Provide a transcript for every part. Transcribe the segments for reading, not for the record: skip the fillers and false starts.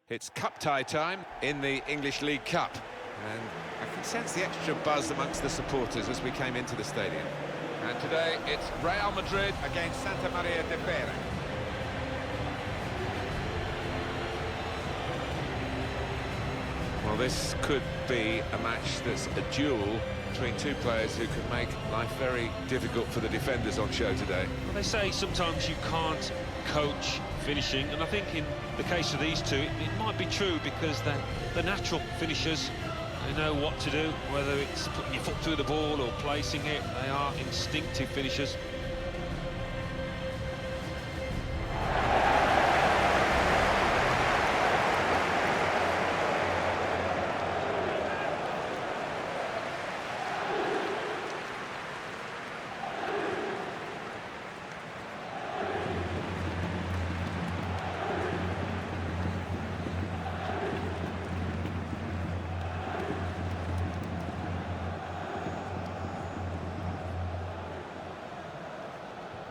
It's cup tie time in the English League Cup, and I can sense the extra buzz amongst the supporters as we came into the stadium. And today it's Real Madrid against Santa Maria de Feirense. Well, this could be a match that's a duel between two players who can make life very difficult for the defenders on show today. Well, they say sometimes you can't coach finishing, and I think in the case of these two, it might be true because they're natural finishers. They know what to do, whether it's putting your foot through the ball or placing it. They are instinctive finishers.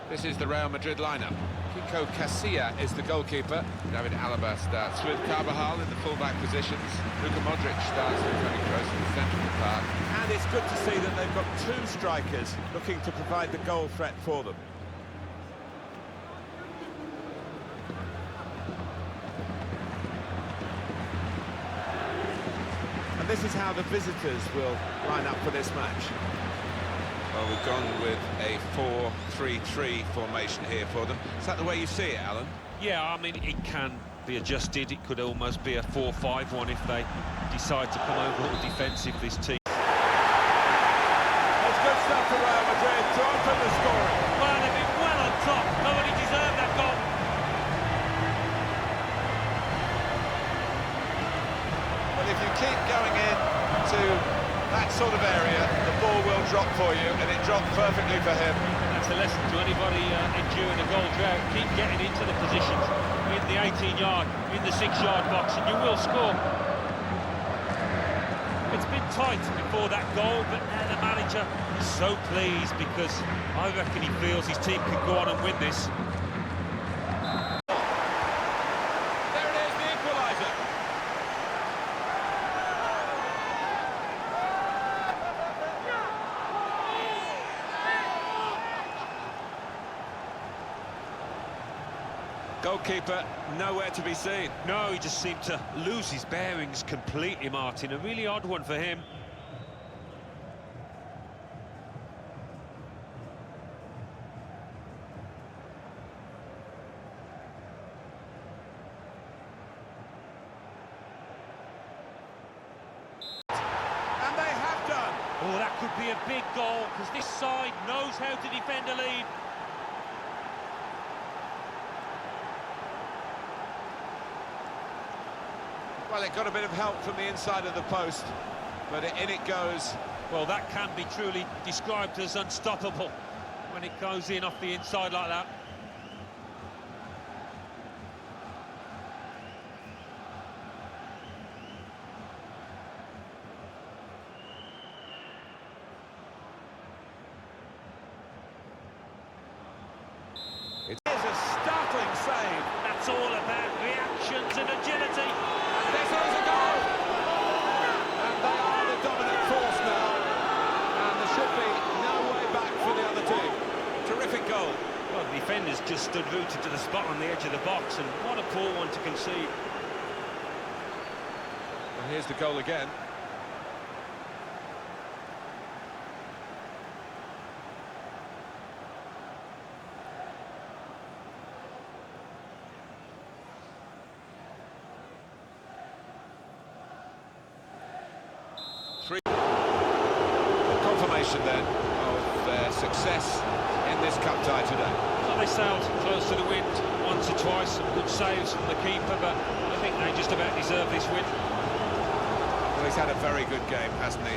This is the Real Madrid lineup. Kiko Casilla is the goalkeeper. David Alaba starts with Carabao in the full-back positions. Luka Modric starts with Toni Kroos in the centre of the park. And it's good to see that they've got two strikers looking to provide the goal threat for them. And this is how the visitors will line up for this match. Well, we've gone with a 4-3-3 formation here for them. Is that the way you see it, Alan? Yeah, I mean, it can be adjusted. It could almost be a 4-5-1 if they decide to come over all defensive, this team. It's good stuff for Real Madrid to open the scoring. Well, they've been well on top. Nobody deserved that goal. Well, if you keep going in to that sort of area, the ball will drop for you, and it dropped perfectly for him. That's a lesson to anybody enduring a goal drought. Keep getting into the positions, in the 18-yard, in the 6-yard box, and you will score. It's been tight before that goal, but now the manager is so pleased because I reckon he feels his team can go on and win this. There it is, the equaliser. Goalkeeper nowhere to be seen. No, he just seemed to lose his bearings completely, Martin. A really odd one for him. And they have done. Oh, that could be a big goal, because this side knows how to defend a lead. Well, it got a bit of help from the inside of the post, but in it goes. Well, that can be truly described as unstoppable when it goes in off the inside like that. It is a startling save. That's all about reactions and agility. This is a goal! And they are the dominant force now. And there should be no way back for the other team. Terrific goal. Well, the defenders just stood rooted to the spot on the edge of the box, and what a poor one to concede. And here's the goal again. Confirmation then of their success in this cup tie today. Well, they sailed close to the wind once or twice, some good saves from the keeper, but I think they just about deserve this win. Well, he's had a very good game, hasn't he?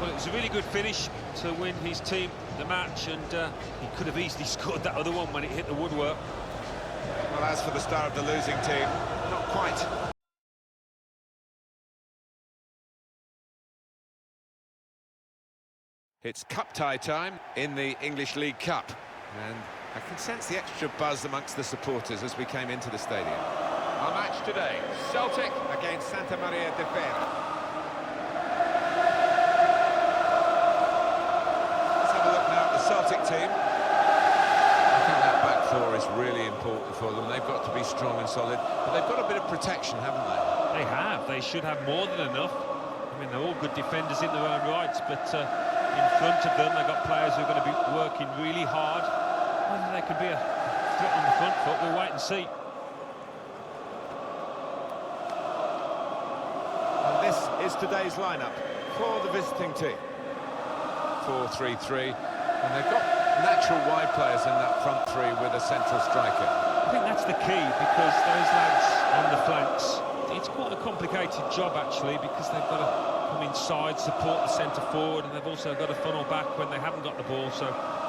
Well, it was a really good finish to win his team the match, and he could have easily scored that other one when it hit the woodwork. Well, as for the star of the losing team, not quite. It's cup tie time in the English League Cup, and I can sense the extra buzz amongst the supporters as we came into the stadium. Our match today, Celtic against Santa Maria de Feirense. Let's have a look now at the Celtic team. I think that back four is really important for them. They've got to be strong and solid, but they've got a bit of protection, haven't they? They have. They should have more than enough. I mean, they're all good defenders in their own rights, but in front of them, they've got players who are going to be working really hard. Whether they could be a threat on the front foot, we'll wait and see. And this is today's lineup for the visiting team. 4-3-3, and they've got natural wide players in that front three with a central striker. I think that's the key, because those lads on the flanks, it's quite a complicated job actually, because they've got to come inside, support the centre forward, and they've also got to funnel back when they haven't got the ball, so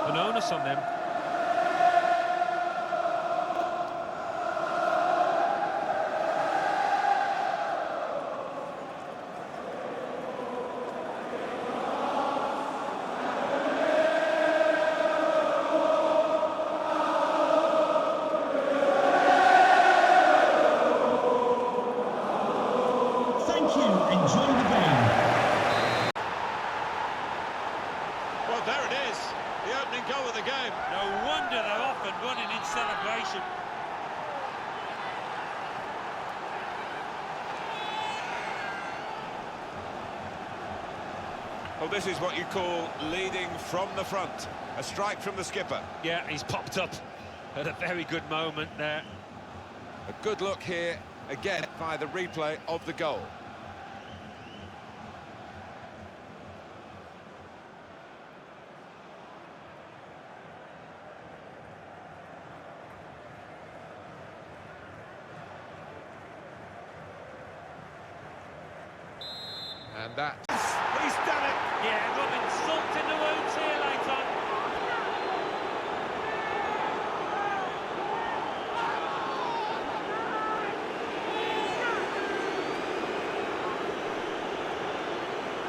an onus on them. Enjoy the game. Well, there it is, the opening goal of the game. No wonder they're off and running in celebration. Well, this is what you call leading from the front. A strike from the skipper. Yeah, he's popped up at a very good moment there. A good look here, again, by the replay of the goal. And that... He's done it. Yeah, rubbing salt in the wounds here late on.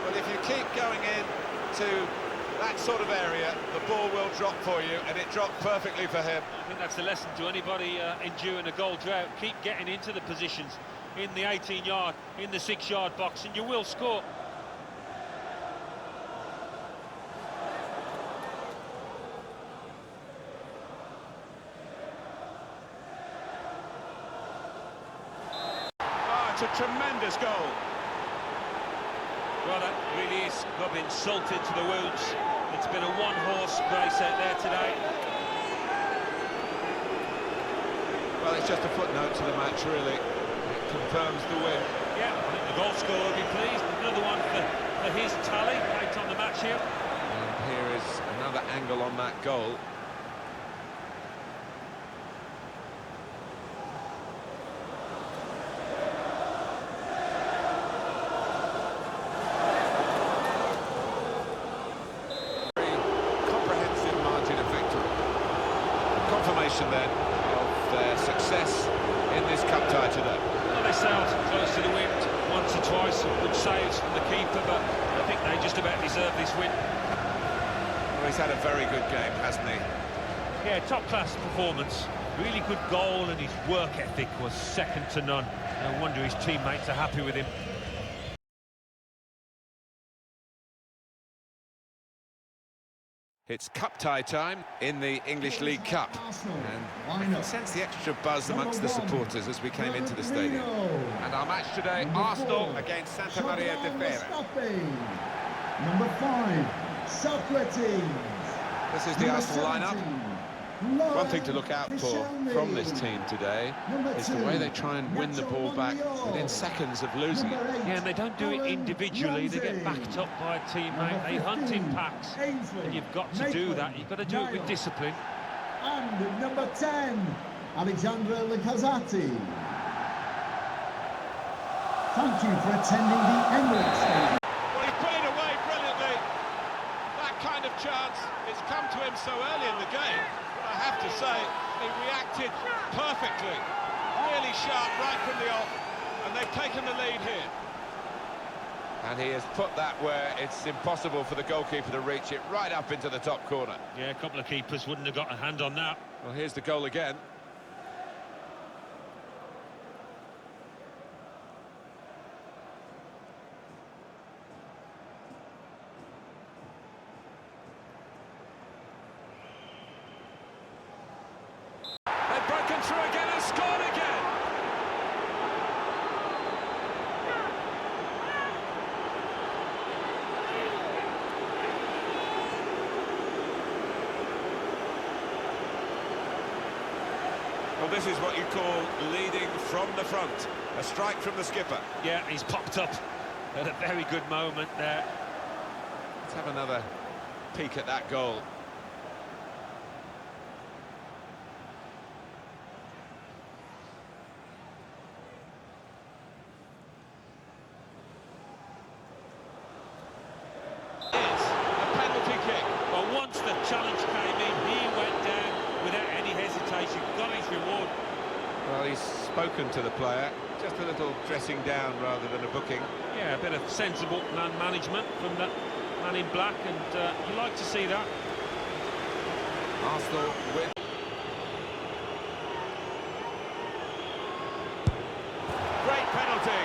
Well, if you keep going in to that sort of area, the ball will drop for you, and it dropped perfectly for him. I think that's a lesson to anybody enduring a goal drought. Keep getting into the positions in the 18-yard, in the 6-yard box, and you will score. It's a tremendous goal. Well, that really is rubbing salt into the wounds. It's been a one-horse race out there today. Well, it's just a footnote to the match, really. It confirms the win. Yeah, I think the goal scorer will be pleased. Another one for his tally right on the match here. And here is another angle on that goal. Confirmation then of their success in this cup tie today. Well, they sailed close to the wind once or twice, good saves from the keeper, but I think they just about deserve this win. Well, he's had a very good game, hasn't he? Yeah, top-class performance, really good goal, and his work ethic was second to none. No wonder his teammates are happy with him. It's cup tie time in the English League Cup, and I can sense the extra buzz amongst the supporters as we came into the stadium. And our match today, Arsenal against Santa Maria de Feirense. Number 5, Socrates. This is the Arsenal lineup. One thing to look out for from this team today is the way they try and win the ball back within seconds of losing it. Yeah, and they don't do it individually, they get backed up by a teammate, they hunt in packs, and you've got to do that, you've got to do it with discipline. And number 10, Alexandra Lacazette. Thank you for attending the Emirates Stadium. Well, he put it away brilliantly. That kind of chance has come to him so early in the game. I have to say, he reacted perfectly, really sharp right from the off, and they've taken the lead here. And he has put that where it's impossible for the goalkeeper to reach it, right up into the top corner. Yeah, a couple of keepers wouldn't have got a hand on that. Well, here's the goal again. broken through again and scored again. Well, this is what you call leading from the front. A strike from the skipper. Yeah, he's popped up at a very good moment there. Let's have another peek at that goal. It's a penalty kick. Well, once the challenge came in, he went down without any hesitation, got his reward. Well, he's spoken to the player. Just a little dressing down rather than a booking. Yeah, a bit of sensible man management from that man in black, and you like to see that. Arsenal win. Great penalty.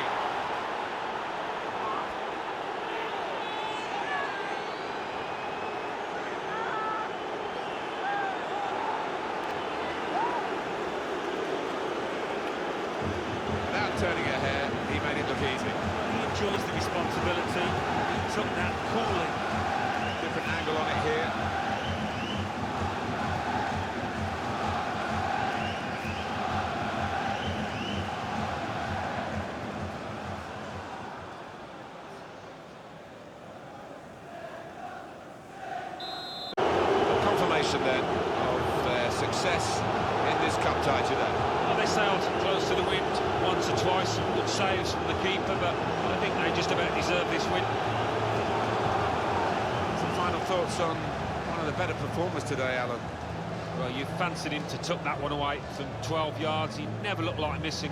Without turning a hair, he made it look easy. He enjoys the responsibility. He took that coolly. Different angle on it here. A confirmation then of their success in this cup tie today. Well, they sailed close to the wind once or twice, good saves from the keeper, but I think they just about deserve this win. Some final thoughts on one of the better performers today, Alan? Well, you fancied him to tuck that one away from 12 yards. He never looked like missing.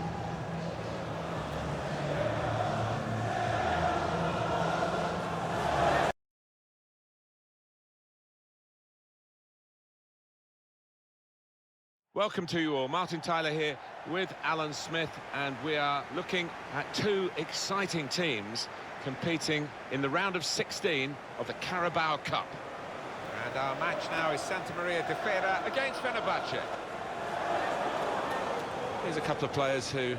Welcome to you all. Martin Tyler here with Alan Smith, and we are looking at two exciting teams competing in the round of 16 of the Carabao Cup. And our match now is Santa Maria de Feirense against Fenerbahce. Here's a couple of players who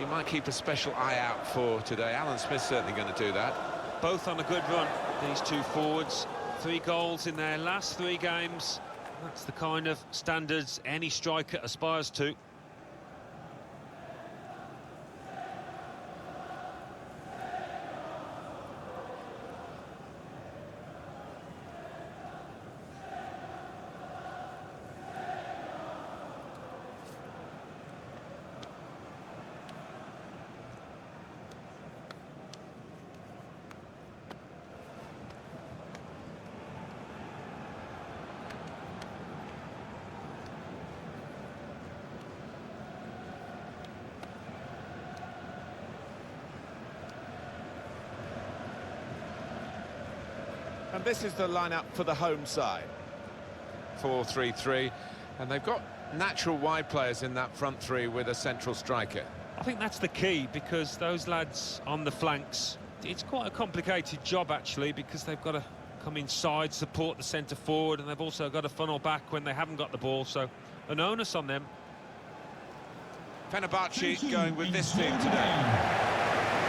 you might keep a special eye out for today. Alan Smith's certainly going to do that. Both on a good run, these two forwards. 3 goals in their last 3 games. That's the kind of standards any striker aspires to. And this is the lineup for the home side. 4-3-3, and they've got natural wide players in that front three with a central striker. I think that's the key, because those lads on the flanks, it's quite a complicated job actually, because they've got to come inside, support the centre forward, and they've also got to funnel back when they haven't got the ball, so an onus on them. Fenerbahce going with this team today.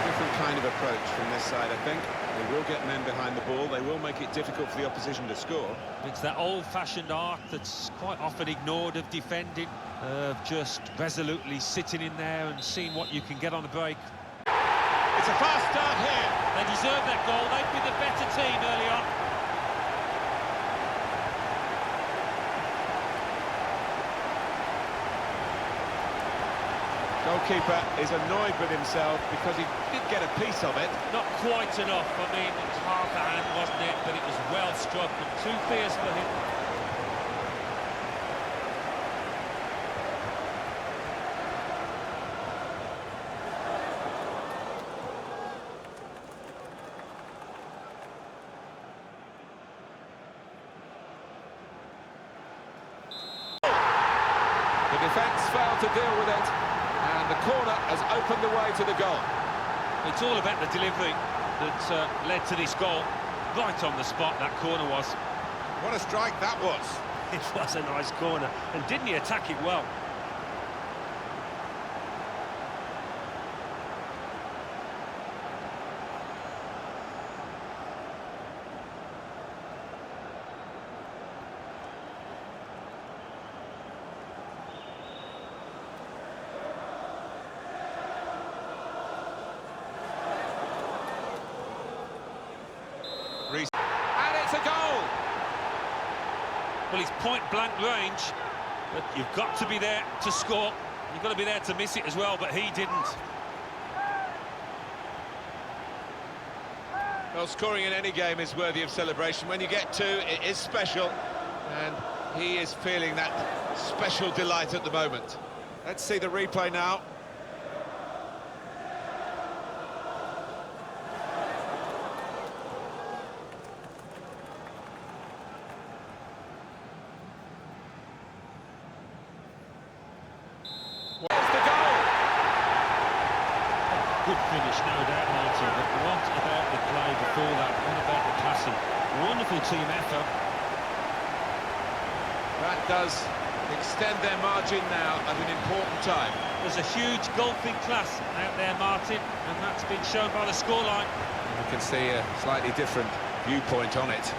Different kind of approach from this side, I think. They will get men behind the ball, they will make it difficult for the opposition to score. It's that old-fashioned art that's quite often ignored of defending, of just resolutely sitting in there and seeing what you can get on a break. It's a fast start here. They deserve that goal. They've been the better team early on. Goalkeeper is annoyed with himself because he did get a piece of it. Not quite enough. I mean, it was half a hand, wasn't it? But it was well struck and too fierce for him. The defence failed to deal with it, and the corner has opened the way to the goal. It's all about the delivery that led to this goal. Right on the spot, that corner was. What a strike that was. It was a nice corner, and didn't he attack it well? Well, he's point-blank range, but you've got to be there to score. You've got to be there to miss it as well, but he didn't. Well, scoring in any game is worthy of celebration. When you get two, it is special, and he is feeling that special delight at the moment. Let's see the replay now. Where's the goal? Good finish, no doubt, Martin, but what about the play before that? What about the passing? Wonderful team effort. That does extend their margin now at an important time. There's a huge golfing class out there, Martin, and that's been shown by the scoreline. You can see a slightly different viewpoint on it.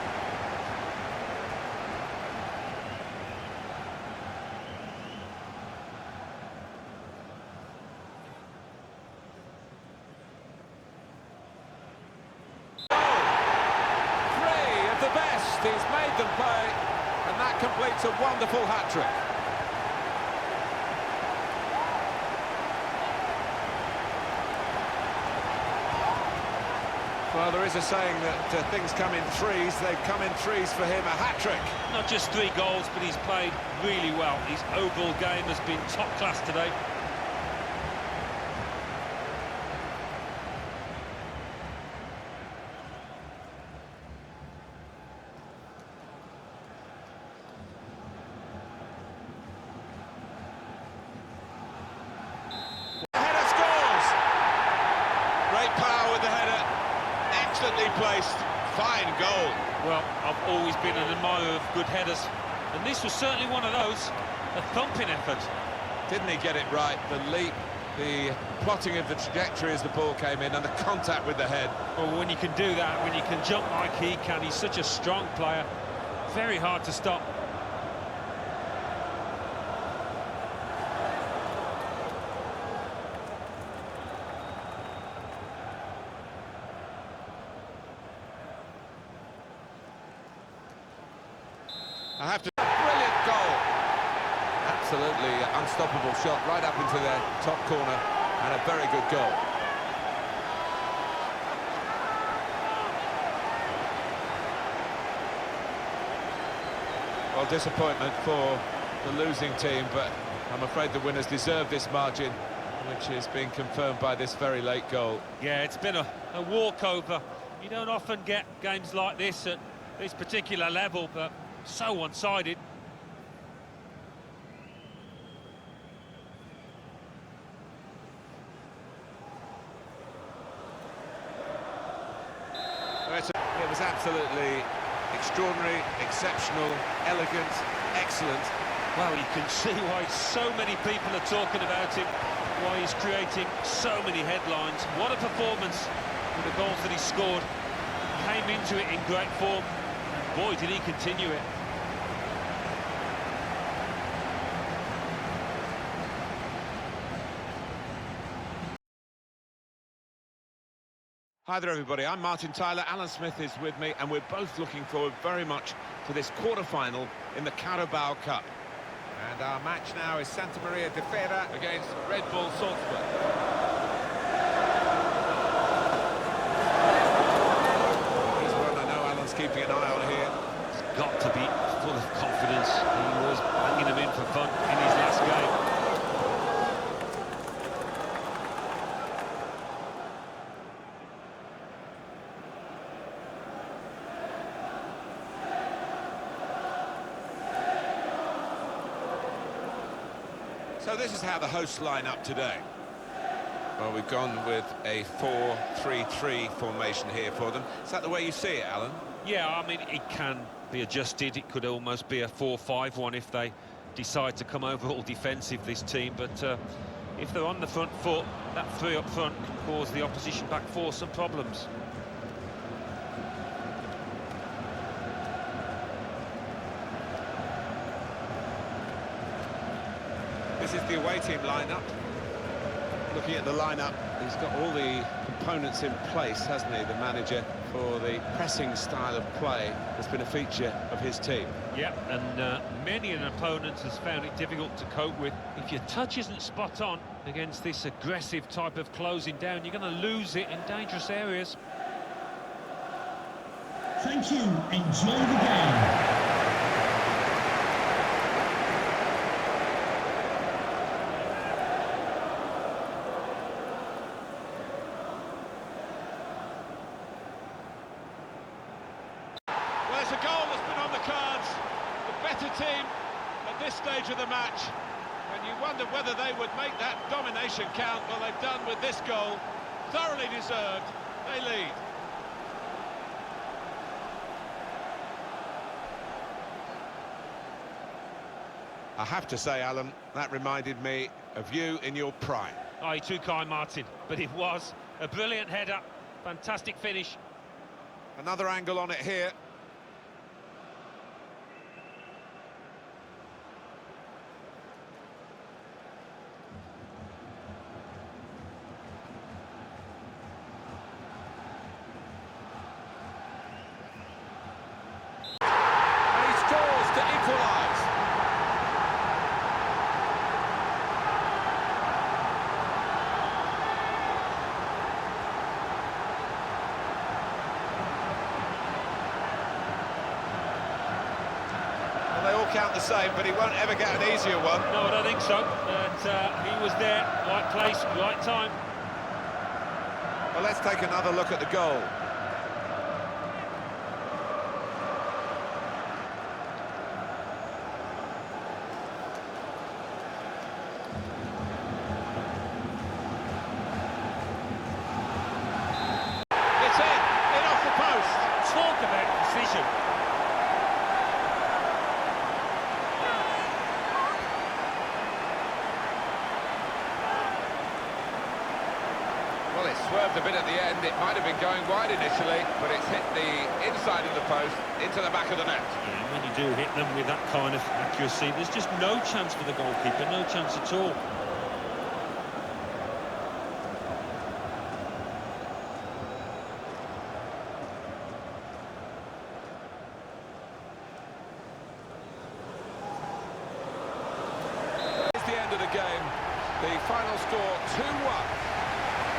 He's made them play, and that completes a wonderful hat-trick. Well, there is a saying that things come in threes. They've come in threes for him, a hat-trick. Not just 3 goals, but he's played really well. His overall game has been top class today. Power with the header, excellently placed, fine goal. Well, I've always been an admirer of good headers, and this was certainly one of those, a thumping effort. Didn't he get it right? The leap, the plotting of the trajectory as the ball came in, and the contact with the head. Well, when you can do that, when you can jump like he can, he's such a strong player, very hard to stop. I have to... Brilliant goal! Absolutely unstoppable shot right up into their top corner, and a very good goal. Well, disappointment for the losing team, but I'm afraid the winners deserve this margin, which is being confirmed by this very late goal. Yeah, it's been a walkover. You don't often get games like this at this particular level, but so one-sided. It was absolutely extraordinary, exceptional, elegant, excellent. Well, you can see why so many people are talking about him, why he's creating so many headlines. What a performance with the goals that he scored. Came into it in great form, and boy, did he continue it. Hi there, everybody. I'm Martin Tyler. Alan Smith is with me, and we're both looking forward very much to this quarter-final in the Carabao Cup. And our match now is Santa Maria de Feirense against Red Bull Salzburg. Here's one I know Alan's keeping an eye on here. He's got to be full of confidence. He was banging them in for fun in his last game. So this is how the hosts line up today. Well, we've gone with a 4-3-3 formation here for them. Is that the way you see it, Alan? Yeah, I mean, it can be adjusted. It could almost be a 4-5-1 if they decide to come over all defensive, this team. But if they're on the front foot, that 3 up front can cause the opposition back 4 some problems. This is the away team lineup. Looking at the lineup, he's got all the components in place, hasn't he, the manager, for the pressing style of play that's been a feature of his team. Yeah, and many an opponent has found it difficult to cope with. If your touch isn't spot on against this aggressive type of closing down, you're going to lose it in dangerous areas. Thank you. Enjoy the game. Well, it's a goal that's been on the cards. The better team at this stage of the match. When you wonder whether they would make that domination count, well, they've done with this goal. Thoroughly deserved. They lead. I have to say, Alan, that reminded me of you in your prime. Oh, you're too kind, Martin, but it was a brilliant header. Fantastic finish. Another angle on it here. And he scores to equalise. They all count the same, but he won't ever get an easier one. No, I don't think so. But he was there, right place, right time. Well, let's take another look at the goal. It's in off the post. Talk about precision. Well, it swerved a bit at the end. It might have been going wide initially, but it's hit the inside of the post into the back of the net. Yeah, when you do hit them with that kind of accuracy, there's just no chance for the goalkeeper, no chance at all. It's the end of the game. The final score, 2-1.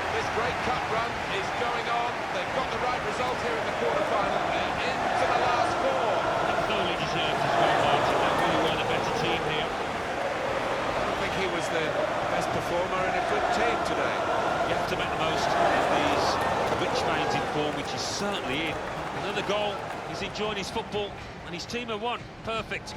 This great cup run is going on. They've got the right result here in the quarter-final. They're into the last four. Thoroughly deserved as well, Martin. They really were the better team here. I don't think he was the best performer in a good team today. You have to make the most of these rich veins in form, which is certainly in. Another goal, he's enjoying his football, and his team have won. Perfect.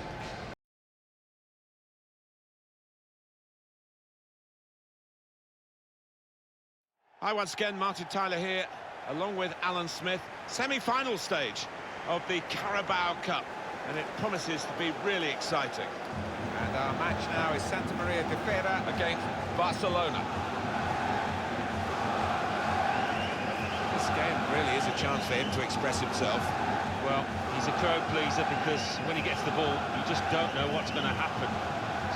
Hi once again, Martin Tyler here, along with Alan Smith. Semi-final stage of the Carabao Cup, and it promises to be really exciting. And our match now is Santa Maria de Feira against Barcelona. This game really is a chance for him to express himself. Well, he's a crowd pleaser because when he gets the ball, you just don't know what's going to happen.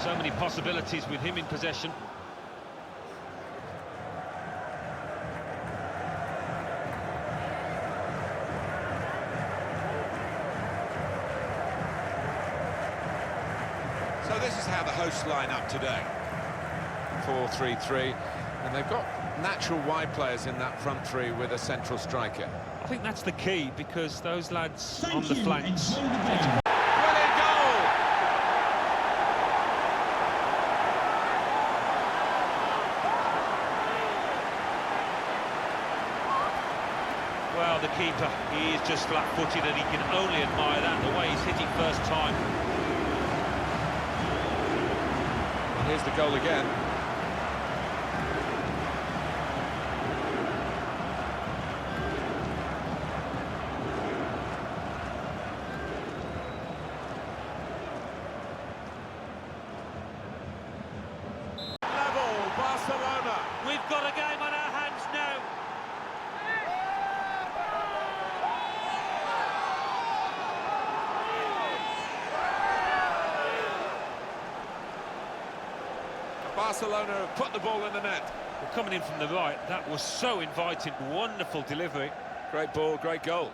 So many possibilities with him in possession. So this is how the hosts line up today. 4-3-3, and they've got natural wide players in that front three with a central striker. I think that's the key, because those lads Thank on the you. flanks... Enjoy the game. Brilliant goal! Well, the keeper, he is just flat-footed, and he can only admire that, the way he's hit it first time. And here's the goal again. Level, Barcelona. We've got a game on our hands now. Barcelona have put the ball in the net. Well, coming in from the right, that was so inviting. Wonderful delivery. Great ball, great goal.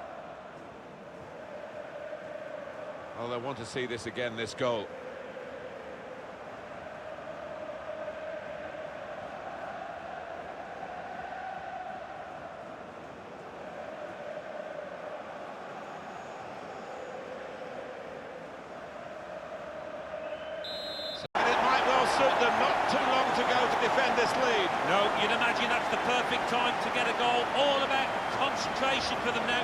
Oh, they want to see this again, this goal. And it might well suit them, not too long to go to defend this lead. No, you'd imagine that's the perfect time to get a goal. All about concentration for them now.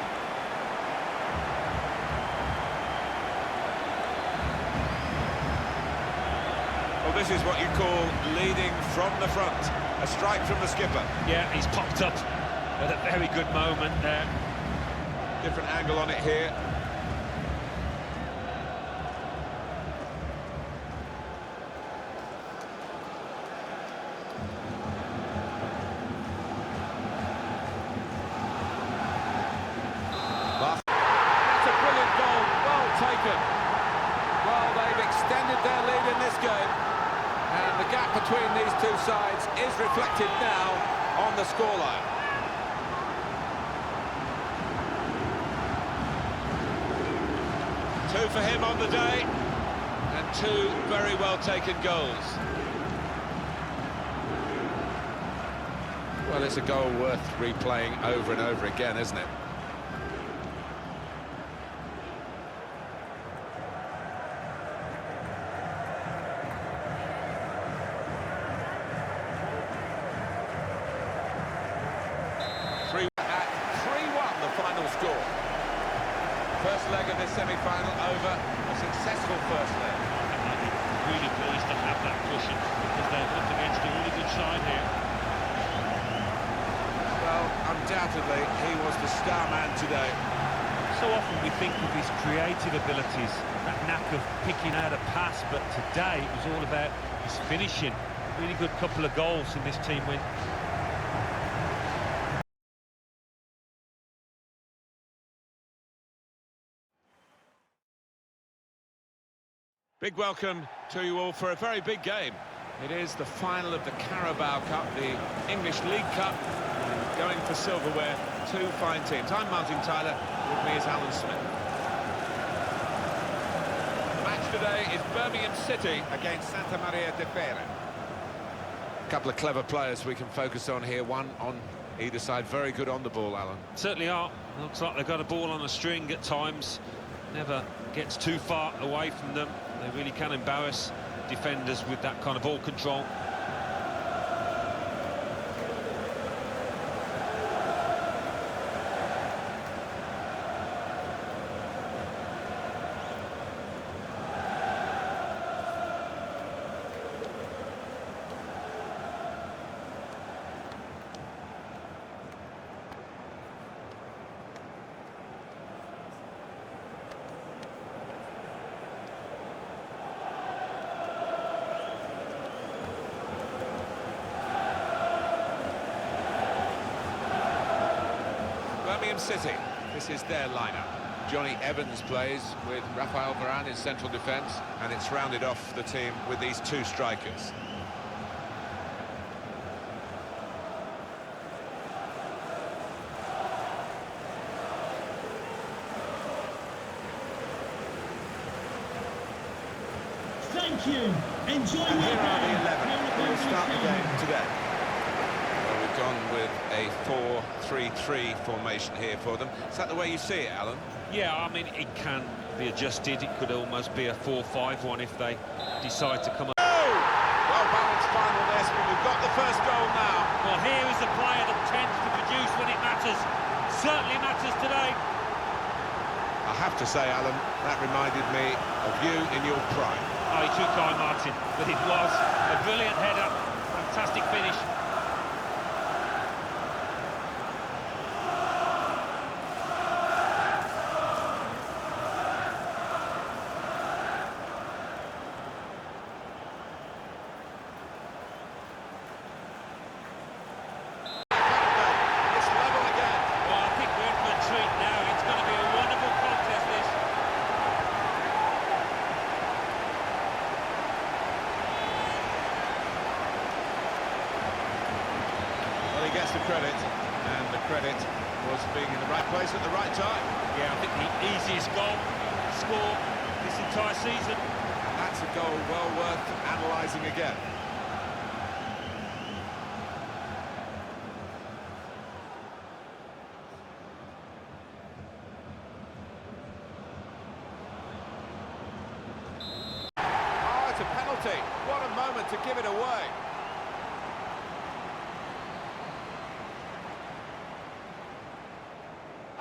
Well, this is what you call leading from the front. A strike from the skipper. Yeah, he's popped up at a very good moment there. Different angle on it here. That's a brilliant goal, well taken. Well, they've extended their lead in this game, and the gap between these two sides is reflected now on the scoreline. Two for him on the day, and two very well taken goals. Well, it's a goal worth replaying over and over again, isn't it? At 3-1, the final score. First leg of this semi-final over, a successful first leg. Really pleased to have that cushion because they're up against a really good side here. Well, undoubtedly, he was the star man today. So often we think of his creative abilities, that knack of picking out a pass, but today it was all about his finishing. Really good couple of goals in this team win. Big welcome to you all for a very big game. It is the final of the Carabao Cup, the English League Cup, going for silverware. Two fine teams. I'm Martin Tyler, with me is Alan Smith. The match today is Birmingham City against Santa Maria de Feirense. A couple of clever players we can focus on here, one on either side, very good on the ball, Alan. Certainly are. Looks like they've got a ball on a string at times. Never gets too far away from them. They really can embarrass defenders with that kind of ball control. Birmingham City, this is their lineup. Johnny Evans plays with Rafael Varane in central defence, and it's rounded off the team with these two strikers. Thank you. Enjoy And your here are the game. 11 who will start the game today. Well, we've gone with a 4-3-3 formation here for them. Is that the way you see it, Alan? Yeah, I mean, it can be adjusted. It could almost be a 4-5-1 if they decide to come up. Well balanced final this, but we've got the first goal now. Well, here is a player that tends to produce when it matters. Certainly matters today. I have to say, Alan, that reminded me of you in your prime. Oh, you're too kind, Martin. But it was a brilliant header. Fantastic finish. It's level again. Well, I think we're in for a treat now. It's going to be a wonderful contest, this. gets the credit, and the credit was being in the right place at the right time. Yeah, I think the easiest goal to score this entire season. And that's a goal well worth analysing again. Oh, it's a penalty. What a moment to give it away.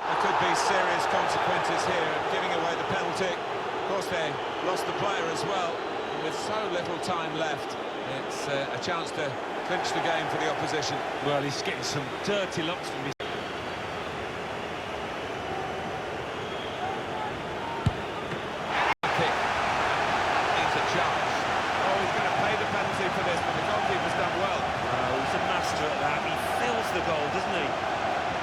There could be serious consequences here of giving away the penalty. Of course, they lost the player as well. And with so little time left, it's a chance to clinch the game for the opposition. Well, he's getting some dirty looks from his... Kick. Needs a chance. Oh, he's going to pay the penalty for this, but the goalkeeper's done well. Oh, he's a master at that. He fills the goal, doesn't he?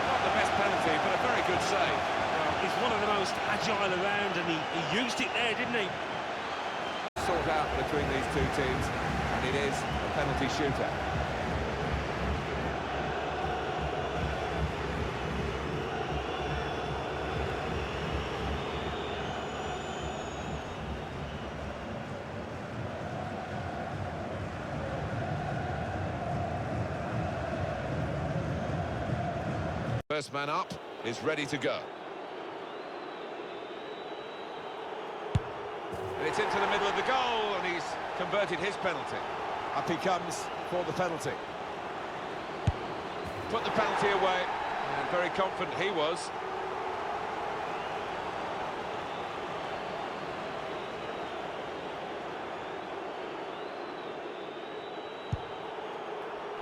Not the best penalty, but a very good save. Well, he's one of the most agile around, and he used it there, didn't he? Sort out between these two teams, and it is a penalty shootout. First man up is ready to go. And it's into the middle of the goal, and he's converted his penalty. Up he comes for the penalty. Put the penalty away, and very confident he was.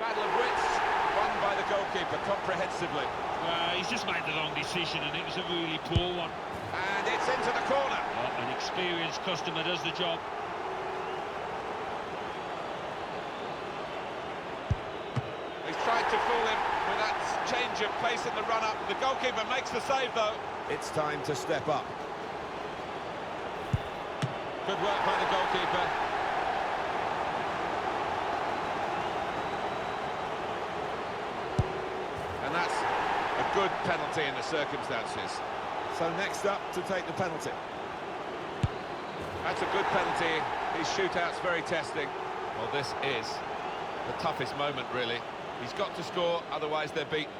Battle of wits, won by the goalkeeper comprehensively. He's just made the wrong decision, and it was a really poor one. And it's into the corner. An experienced customer does the job. He's tried to fool him with that change of pace in the run-up. The goalkeeper makes the save, though. It's time to step up. Good work by the goalkeeper. And that's a good penalty in the circumstances. So next up to take the penalty. That's a good penalty. His shootout's very testing. Well, this is the toughest moment, really. He's got to score, otherwise they're beaten.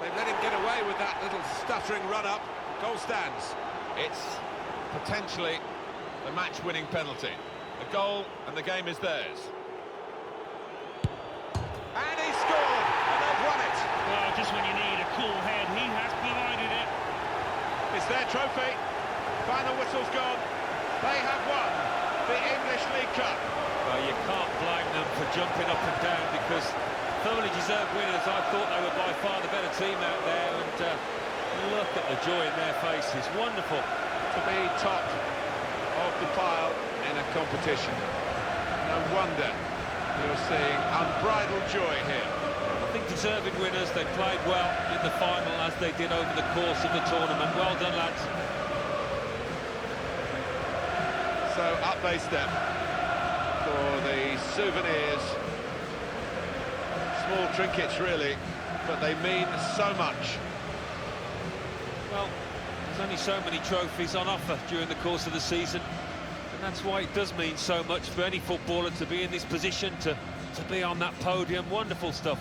They've let him get away with that little stuttering run-up. Goal stands. It's potentially the match-winning penalty. A goal, and the game is theirs. And he scored, and they've won it. Well, just when you need a cool head, he has provided it. It's their trophy. Final whistle's gone. They have won the English League Cup. Well, you can't blame them for jumping up and down, because thoroughly deserved winners. I thought they were by far the better team out there, and look at the joy in their faces. Wonderful. To be top of the pile in a competition. No wonder you're seeing unbridled joy here. I think deserving winners. They played well in the final, as they did over the course of the tournament. Well done, lads. So up they step for the souvenirs. Small trinkets, really, but they mean so much. Well, there's only so many trophies on offer during the course of the season, and that's why it does mean so much for any footballer to be in this position, to be on that podium. Wonderful stuff.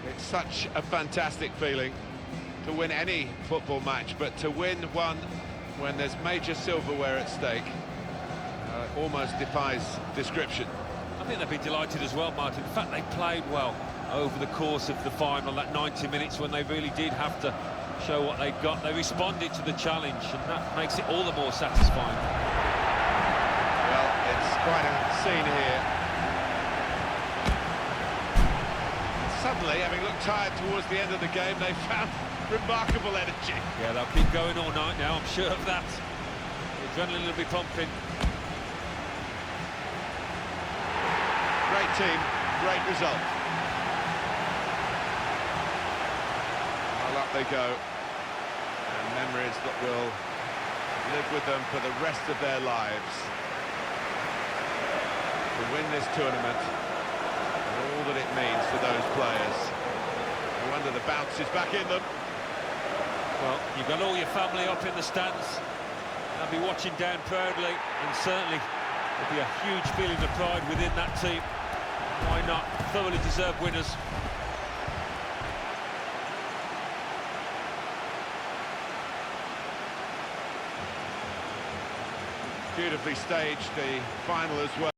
It's such a fantastic feeling to win any football match, but to win one when there's major silverware at stake almost defies description. I think they'd be delighted as well, Martin. In fact, they played well over the course of the final, that 90 minutes when they really did have to show what they got. They responded to the challenge, and that makes it all the more satisfying. Well, it's quite a scene here. Suddenly, having looked tired towards the end of the game, they found remarkable energy. Yeah, they'll keep going all night now, I'm sure of that. The adrenaline will be pumping. Great team, great result. Well, up they go. And memories that will live with them for the rest of their lives. To win this tournament, and all that it means to those players. No wonder the bounce is back in them. Well, you've got all your family up in the stands. They'll be watching down proudly, and certainly there'll be a huge feeling of pride within that team. Why not? Thoroughly deserved winners. Beautifully staged, the final as well.